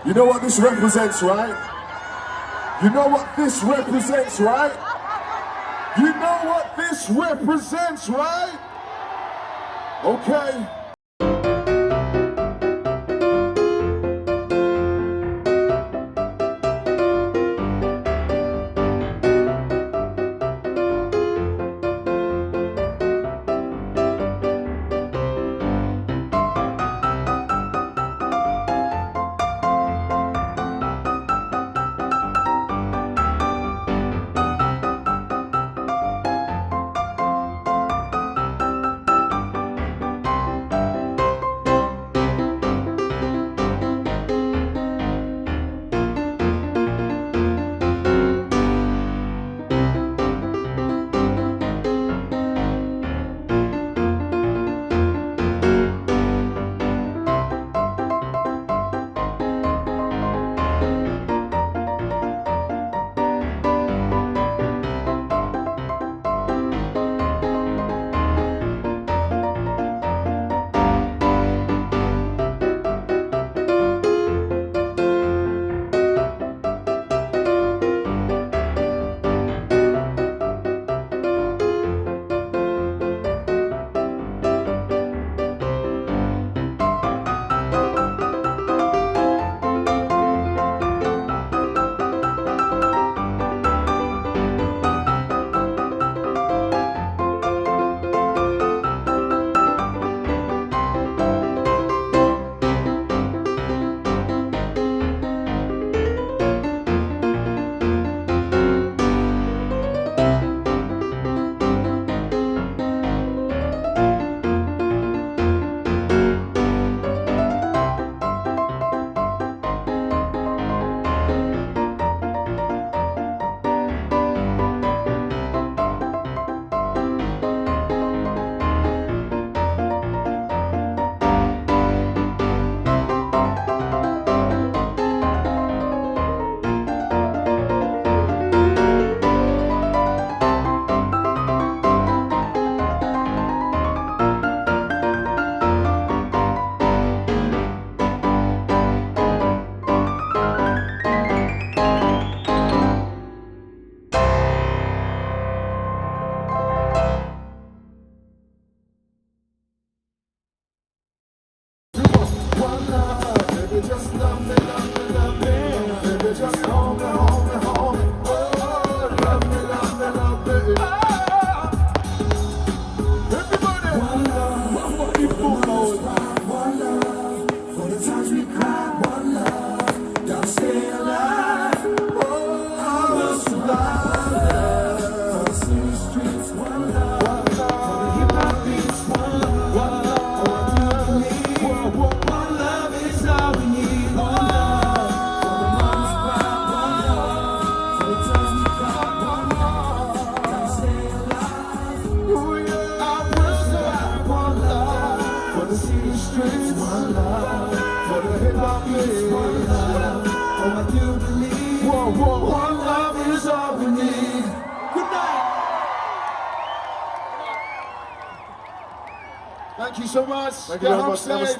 You know what this represents, right? You know what this represents, right? You know what this represents, right? Okay. Just love me, love me, love me. Baby, just hold me, hold me, hold me. Oh, love me, love me, love me. Oh. Everybody, one love, one people, one love. For the times we cried, one love. Gotta stay alive. Oh, I will survive. For the city streets, one love. For the hip hop beats, one love. One love. Streets, one love. For the hip hop beats, one love. Oh, I do believe. Whoa, whoa. One love is all we need. Good night. Thank you so much. Thank you very much. Namaste.